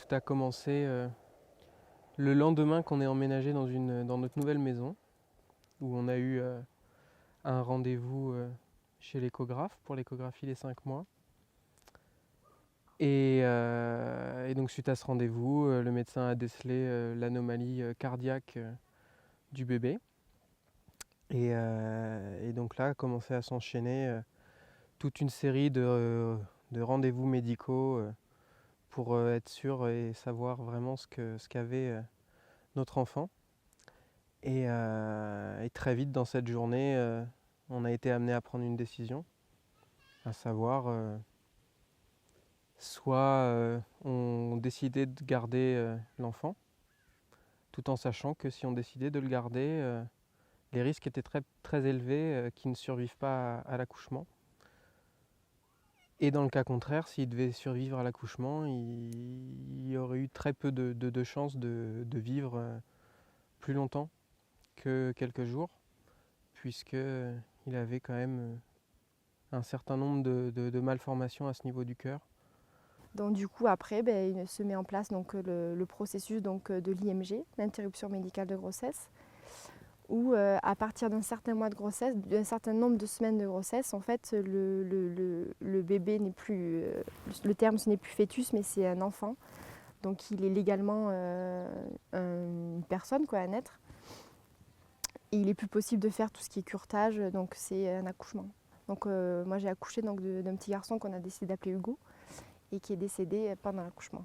tout a commencé le lendemain qu'on est emménagé dans notre nouvelle maison, où on a eu un rendez-vous chez l'échographe pour l'échographie des 5 mois. Et donc suite à ce rendez-vous, le médecin a décelé l'anomalie cardiaque du bébé. Et donc là a commencé à s'enchaîner toute une série de rendez-vous médicaux pour être sûr et savoir vraiment ce qu'avait notre enfant. Et très vite dans cette journée, on a été amené à prendre une décision, à savoir soit on décidait de garder l'enfant, tout en sachant que si on décidait de le garder, les risques étaient très, très élevés qu'il ne survive pas à l'accouchement. Et dans le cas contraire, s'il devait survivre à l'accouchement, il y aurait eu très peu de chances de vivre plus longtemps que quelques jours, puisqu'il avait quand même un certain nombre de malformations à ce niveau du cœur. Donc du coup après il se met en place donc, le processus donc, de l'IMG, l'interruption médicale de grossesse, où à partir d'un certain mois de grossesse, d'un certain nombre de semaines de grossesse, en fait le bébé n'est plus, le terme ce n'est plus fœtus mais c'est un enfant, donc il est légalement une personne quoi, à naître. Et il est plus possible de faire tout ce qui est curetage, donc c'est un accouchement. Donc moi j'ai accouché donc, d'un petit garçon qu'on a décidé d'appeler Hugo et qui est décédé pendant l'accouchement.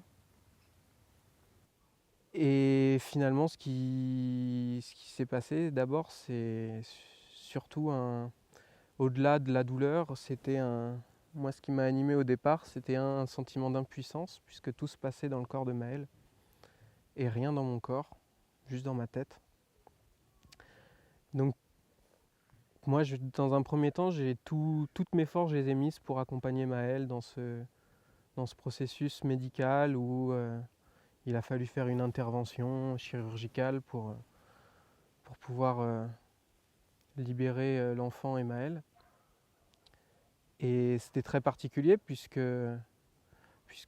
Et finalement, ce qui s'est passé d'abord, c'est surtout au-delà de la douleur, moi ce qui m'a animé au départ, c'était un sentiment d'impuissance, puisque tout se passait dans le corps de Maëlle, et rien dans mon corps, juste dans ma tête. Donc moi, dans un premier temps, toutes mes forces, je les ai mises pour accompagner Maëlle dans ce processus médical où il a fallu faire une intervention chirurgicale pour pouvoir libérer l'enfant et Maëlle. Et c'était très particulier puisque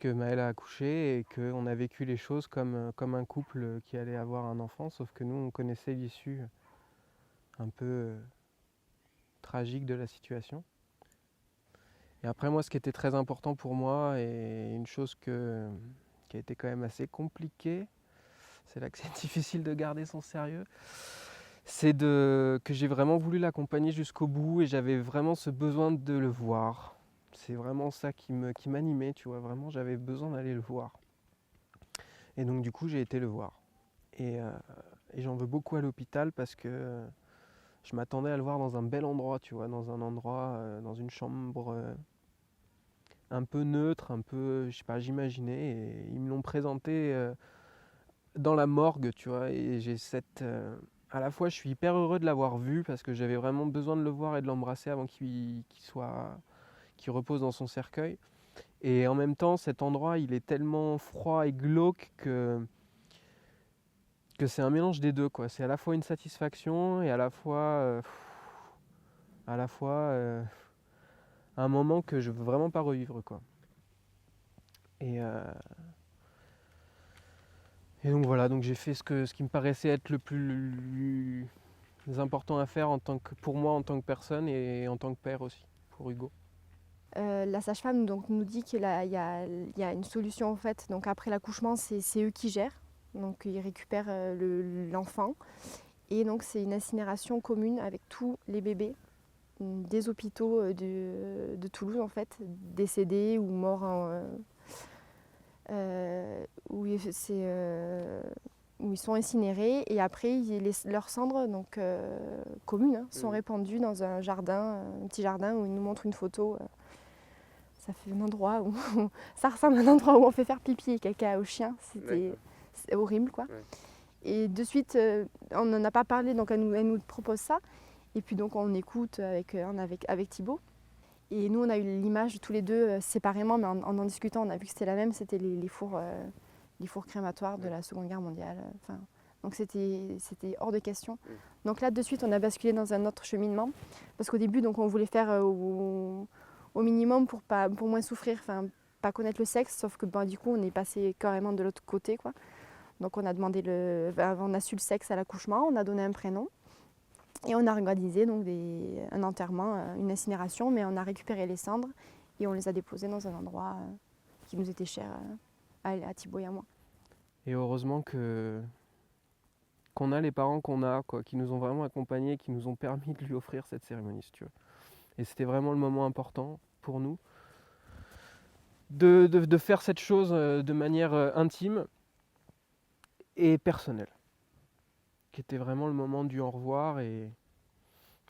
Maëlle a accouché et qu'on a vécu les choses comme un couple qui allait avoir un enfant, sauf que nous, on connaissait l'issue un peu tragique de la situation. Et après, moi, ce qui était très important pour moi, et une chose qui a été quand même assez compliquée, c'est là que c'est difficile de garder son sérieux, c'est que j'ai vraiment voulu l'accompagner jusqu'au bout et j'avais vraiment ce besoin de le voir. C'est vraiment ça qui m'animait, tu vois, vraiment j'avais besoin d'aller le voir. Et donc du coup j'ai été le voir. Et j'en veux beaucoup à l'hôpital parce que je m'attendais à le voir dans un bel endroit, tu vois, dans un endroit, dans une chambre un peu neutre, un peu, je sais pas, j'imaginais. Et ils me l'ont présenté dans la morgue, tu vois, et j'ai à la fois, je suis hyper heureux de l'avoir vu parce que j'avais vraiment besoin de le voir et de l'embrasser avant qu'il repose dans son cercueil. Et en même temps, cet endroit, il est tellement froid et glauque que c'est un mélange des deux, quoi. C'est à la fois une satisfaction et à la fois un moment que je veux vraiment pas revivre, quoi. Et, euh, et donc voilà, donc j'ai fait ce qui me paraissait être le plus important à faire pour moi en tant que personne et en tant que père aussi, pour Hugo. La sage-femme donc, nous dit qu'il y a une solution en fait. Donc après l'accouchement, c'est eux qui gèrent. Donc ils récupèrent l'enfant. Et donc c'est une incinération commune avec tous les bébés des hôpitaux de Toulouse en fait, décédés ou morts où ils sont incinérés. Et après leurs cendres donc, communes sont répandues dans un jardin, un petit jardin où ils nous montrent une photo. Ça fait un endroit où ça ressemble à un endroit où on fait faire pipi et caca aux chiens. C'est horrible quoi. Ouais. Et de suite, on n'en a pas parlé, donc elle nous propose ça. Et puis donc on écoute avec Thibaut. Et nous on a eu l'image tous les deux séparément, mais en discutant on a vu que c'était la même, c'était les fours crématoires de la Seconde Guerre mondiale. Donc c'était hors de question. Donc là de suite on a basculé dans un autre cheminement. Parce qu'au début donc, on voulait faire au minimum pour moins souffrir, pas connaître le sexe, sauf que du coup on est passé carrément de l'autre côté, quoi. Donc on a demandé on a su le sexe à l'accouchement, on a donné un prénom et on a organisé donc un enterrement, une incinération, mais on a récupéré les cendres et on les a déposées dans un endroit qui nous était cher à Thibaut et à moi. Et heureusement qu'on a les parents qu'on a, quoi, qui nous ont vraiment accompagnés, qui nous ont permis de lui offrir cette cérémonie, si tu veux. Et c'était vraiment le moment important pour nous de faire cette chose de manière intime et personnelle, qui était vraiment le moment du au revoir et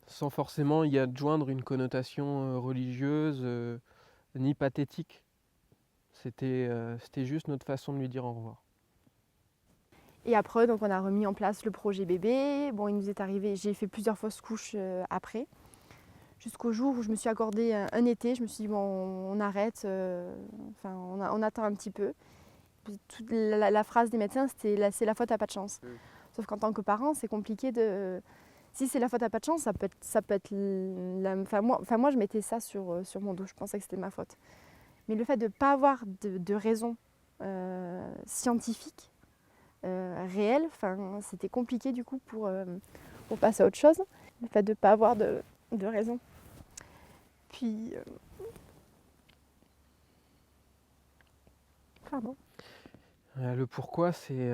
sans forcément y adjoindre une connotation religieuse ni pathétique. C'était juste notre façon de lui dire au revoir. Et après, donc, on a remis en place le projet bébé. Bon, il nous est arrivé, j'ai fait plusieurs fausses couches après, jusqu'au jour où je me suis accordé un été. Je me suis dit, bon, on arrête, on attend un petit peu. Toute la phrase des médecins, c'était c'est la faute à pas de chance. Sauf qu'en tant que parent, c'est compliqué de. Si c'est la faute à pas de chance, ça peut être moi, je mettais ça sur mon dos. Je pensais que c'était ma faute. Mais le fait de ne pas avoir de raison scientifique, réelle, c'était compliqué du coup pour passer à autre chose. Le fait de ne pas avoir de raison. Puis. Pardon. Le pourquoi, c'est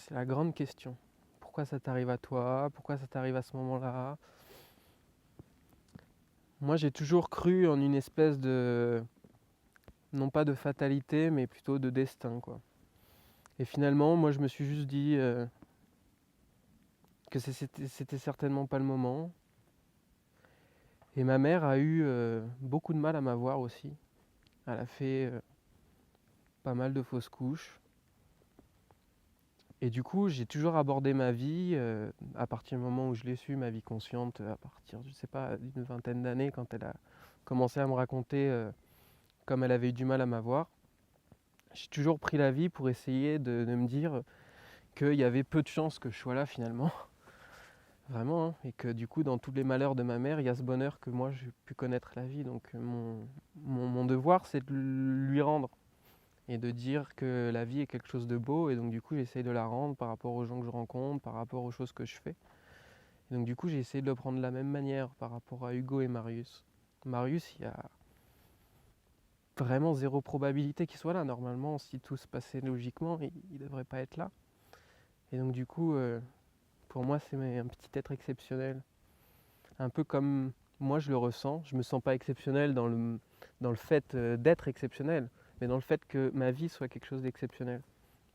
la grande question. Pourquoi ça t'arrive à toi? Pourquoi ça t'arrive à ce moment-là? Moi, j'ai toujours cru en une espèce de, non pas de fatalité, mais plutôt de destin, quoi. Et finalement, moi, je me suis juste dit que c'était certainement pas le moment. Et ma mère a eu beaucoup de mal à m'avoir aussi. Elle a fait pas mal de fausses couches. Et du coup, j'ai toujours abordé ma vie, à partir du moment où je l'ai su, ma vie consciente, à partir, je sais pas, d'une vingtaine d'années, quand elle a commencé à me raconter comme elle avait eu du mal à m'avoir. J'ai toujours pris la vie pour essayer de me dire qu'il y avait peu de chances que je sois là finalement. Vraiment, hein. Et que du coup, dans tous les malheurs de ma mère, il y a ce bonheur que moi, j'ai pu connaître la vie. Donc mon devoir, c'est de lui rendre. Et de dire que la vie est quelque chose de beau. Et donc du coup, j'essaye de la rendre par rapport aux gens que je rencontre, par rapport aux choses que je fais. Et donc du coup, j'ai essayé de le prendre de la même manière par rapport à Hugo et Marius. Marius, il y a vraiment zéro probabilité qu'il soit là. Normalement, si tout se passait logiquement, il ne devrait pas être là. Et donc du coup, pour moi, c'est un petit être exceptionnel. Un peu comme moi, je le ressens. Je ne me sens pas exceptionnel dans le fait d'être exceptionnel, mais dans le fait que ma vie soit quelque chose d'exceptionnel.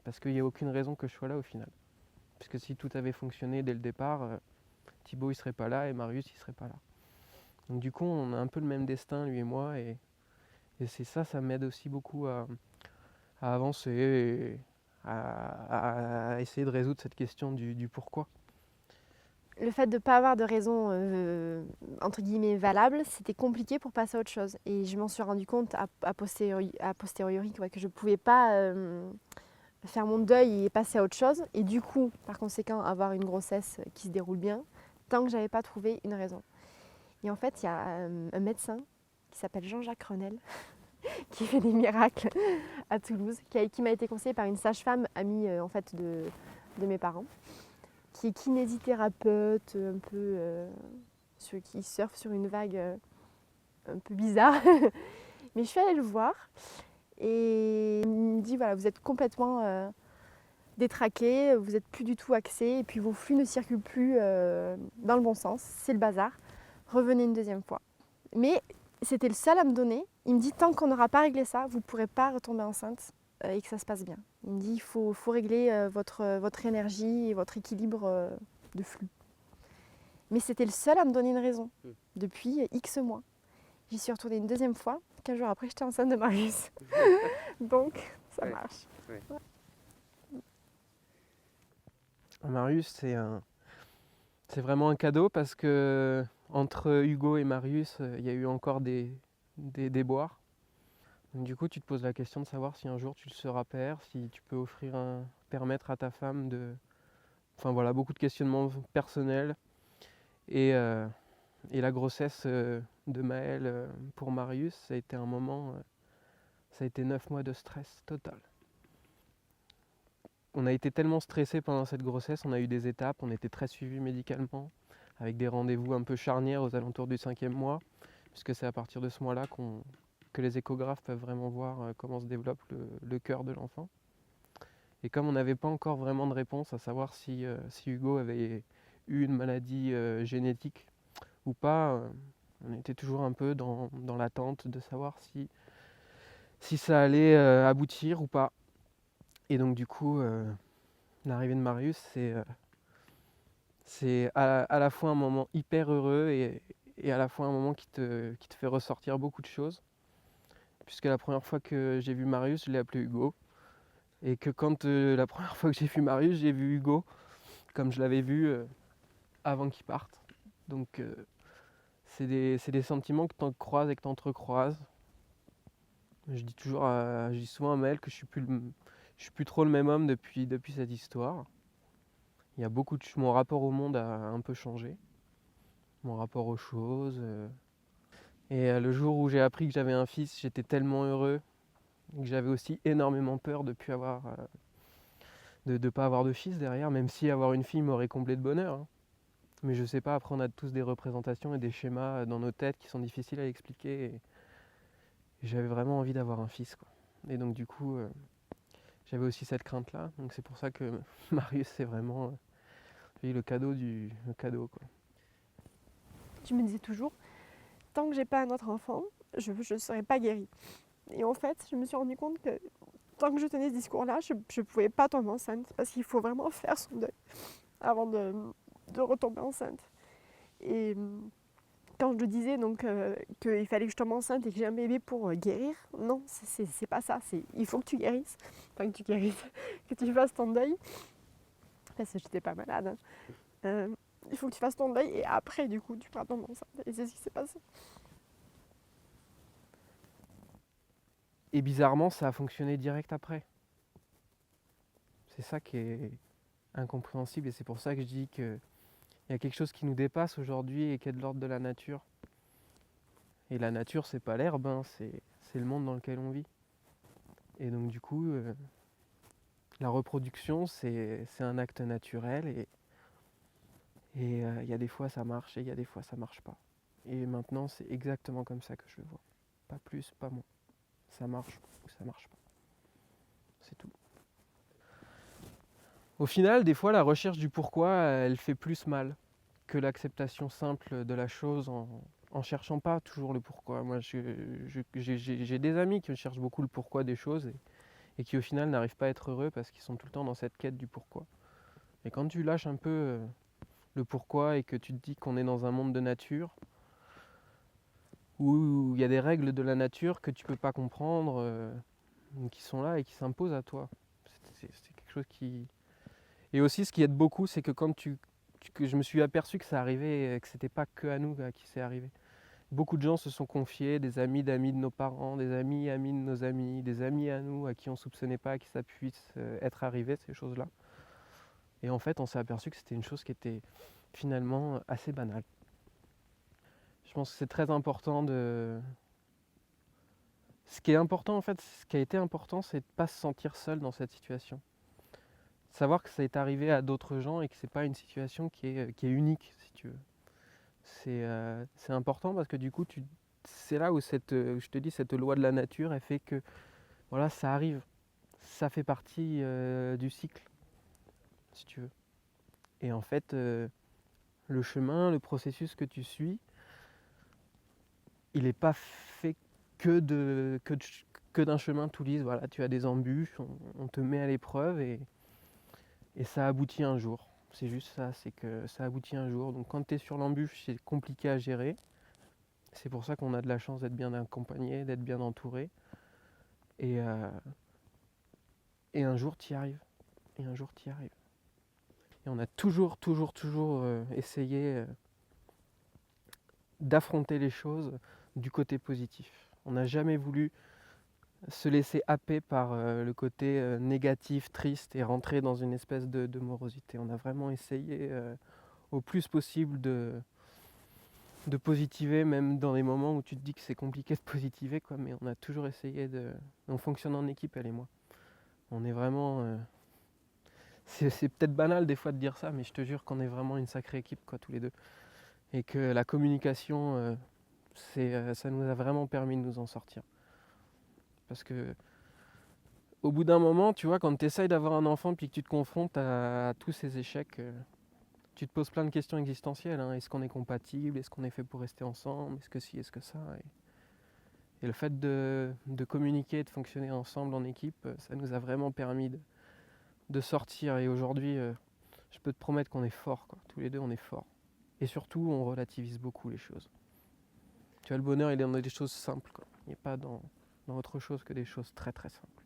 Parce qu'il n'y a aucune raison que je sois là au final. Parce que si tout avait fonctionné dès le départ, Thibaut il serait pas là et Marius il serait pas là. Donc du coup on a un peu le même destin lui et moi et c'est ça m'aide aussi beaucoup à avancer et à essayer de résoudre cette question du pourquoi. Le fait de ne pas avoir de raison entre guillemets valable, c'était compliqué pour passer à autre chose. Et je m'en suis rendu compte a posteriori que je ne pouvais pas faire mon deuil et passer à autre chose. Et du coup, par conséquent, avoir une grossesse qui se déroule bien, tant que je n'avais pas trouvé une raison. Et en fait, il y a un médecin qui s'appelle Jean-Jacques Renel, qui fait des miracles à Toulouse, qui m'a été conseillé par une sage-femme amie en fait, de mes parents, qui est kinésithérapeute, un peu qui surfe sur une vague un peu bizarre. Mais je suis allée le voir et il me dit voilà, vous êtes complètement détraqué, vous n'êtes plus du tout axé et puis vos flux ne circulent plus dans le bon sens, c'est le bazar. Revenez une deuxième fois. Mais c'était le seul à me donner. Il me dit tant qu'on n'aura pas réglé ça, vous ne pourrez pas retomber enceinte et que ça se passe bien. Il me dit il faut régler votre énergie et votre équilibre de flux. Mais c'était le seul à me donner une raison depuis X mois. J'y suis retournée une deuxième fois. 15 jours après, j'étais enceinte de Marius. Donc, ça marche. Ouais. Marius, c'est vraiment un cadeau parce que entre Hugo et Marius, il y a eu encore des déboires. Donc, du coup, tu te poses la question de savoir si un jour tu le seras père, si tu peux permettre à ta femme de... Enfin voilà, beaucoup de questionnements personnels. Et la grossesse de Maëlle pour Marius, ça a été un moment Ça a été 9 mois de stress total. On a été tellement stressés pendant cette grossesse, on a eu des étapes, on était très suivis médicalement, avec des rendez-vous un peu charnières aux alentours du 5e mois, puisque c'est à partir de ce mois-là que les échographes peuvent vraiment voir comment se développe le cœur de l'enfant. Et comme on n'avait pas encore vraiment de réponse à savoir si Hugo avait eu une maladie génétique ou pas, on était toujours un peu dans l'attente de savoir si ça allait aboutir ou pas. Et donc du coup, l'arrivée de Marius, c'est à la fois un moment hyper heureux et à la fois un moment qui te fait ressortir beaucoup de choses. Puisque la première fois que j'ai vu Marius, je l'ai appelé Hugo. Et que quand la première fois que j'ai vu Marius, j'ai vu Hugo comme je l'avais vu avant qu'il parte. Donc c'est des sentiments que tu croises et que tu entrecroises. Je dis souvent à Maël que je suis plus trop le même homme depuis cette histoire. Il y a mon rapport au monde a un peu changé, mon rapport aux choses. Et le jour où j'ai appris que j'avais un fils, j'étais tellement heureux que j'avais aussi énormément peur de ne pas avoir de fils derrière, même si avoir une fille m'aurait comblé de bonheur. Hein. Mais je sais pas, après on a tous des représentations et des schémas dans nos têtes qui sont difficiles à expliquer. Et j'avais vraiment envie d'avoir un fils, quoi. Et donc du coup, j'avais aussi cette crainte-là. Donc c'est pour ça que Marius, c'est vraiment le cadeau, quoi. Je me disais toujours, tant que j'ai pas un autre enfant, je ne serai pas guérie. Et en fait, je me suis rendu compte que tant que je tenais ce discours-là, je ne pouvais pas tomber enceinte parce qu'il faut vraiment faire son deuil avant de retomber enceinte. Et quand je disais donc qu'il fallait que je tombe enceinte et que j'ai un bébé pour guérir, non, c'est pas ça. Il faut que tu guérisses, enfin que tu guérisses, que tu fasses ton deuil. Parce que j'étais pas malade. Hein. Il faut que tu fasses ton deuil et après, du coup, tu pourras tomber enceinte. Et c'est ce qui s'est passé. Et bizarrement, ça a fonctionné direct après. C'est ça qui est incompréhensible et c'est pour ça que je dis qu'il y a quelque chose qui nous dépasse aujourd'hui et qui est de l'ordre de la nature. Et la nature, c'est pas l'herbe, hein, c'est le monde dans lequel on vit. Et donc du coup, la reproduction, c'est un acte naturel et il y a des fois ça marche et il y a des fois ça marche pas. Et maintenant, c'est exactement comme ça que je le vois. Pas plus, pas moins. Ça marche ou ça marche pas. C'est tout. Au final, des fois, la recherche du pourquoi, elle fait plus mal que l'acceptation simple de la chose en cherchant pas toujours le pourquoi. Moi, j'ai des amis qui cherchent beaucoup le pourquoi des choses et qui au final n'arrivent pas à être heureux parce qu'ils sont tout le temps dans cette quête du pourquoi. Et quand tu lâches un peu le pourquoi et que tu te dis qu'on est dans un monde de nature, où il y a des règles de la nature que tu peux pas comprendre, qui sont là et qui s'imposent à toi. C'est quelque chose qui... Et aussi, ce qui aide beaucoup, c'est que que je me suis aperçu que ça arrivait, que c'était pas que à nous à qui c'est arrivé. Beaucoup de gens se sont confiés, des amis d'amis de nos parents, des amis de nos amis, des amis à nous à qui on soupçonnait pas que ça puisse être arrivé, ces choses-là. Et en fait, on s'est aperçu que c'était une chose qui était finalement assez banale. Je pense que c'est très important de... Ce qui est important en fait, ce qui a été important, c'est de ne pas se sentir seul dans cette situation. Savoir que ça est arrivé à d'autres gens et que c'est pas une situation qui est unique, si tu veux. C'est important parce que du coup, c'est là où je te dis, cette loi de la nature, elle fait que voilà, ça arrive. Ça fait partie du cycle, si tu veux. Et en fait, le chemin, le processus que tu suis, il n'est pas fait que d'un chemin tout lisse. Voilà, tu as des embûches, on te met à l'épreuve et ça aboutit un jour. C'est juste ça, c'est que ça aboutit un jour. Donc quand tu es sur l'embûche, c'est compliqué à gérer. C'est pour ça qu'on a de la chance d'être bien accompagné, d'être bien entouré. Et un jour, tu y arrives. Et un jour, tu y arrives. Et on a toujours essayé d'affronter les choses du côté positif. On n'a jamais voulu se laisser happer par le côté négatif, triste et rentrer dans une espèce de morosité. On a vraiment essayé au plus possible de positiver, même dans les moments où tu te dis que c'est compliqué de positiver, quoi, mais on a toujours essayé de... On fonctionne en équipe, elle et moi. On est vraiment... c'est peut-être banal des fois de dire ça, mais je te jure qu'on est vraiment une sacrée équipe, quoi, tous les deux. Et que la communication, ça nous a vraiment permis de nous en sortir. Parce que au bout d'un moment, tu vois, quand tu essayes d'avoir un enfant puis que tu te confrontes à tous ces échecs, tu te poses plein de questions existentielles. Hein. Est-ce qu'on est compatible? Est-ce qu'on est fait pour rester ensemble? Est-ce que ci? Est-ce que ça? Et le fait de communiquer, de fonctionner ensemble en équipe, ça nous a vraiment permis de sortir. Et aujourd'hui, je peux te promettre qu'on est forts, quoi. Tous les deux, on est forts. Et surtout, on relativise beaucoup les choses. Tu vois, le bonheur, il est dans des choses simples, quoi. Il n'est pas dans autre chose que des choses très très simples.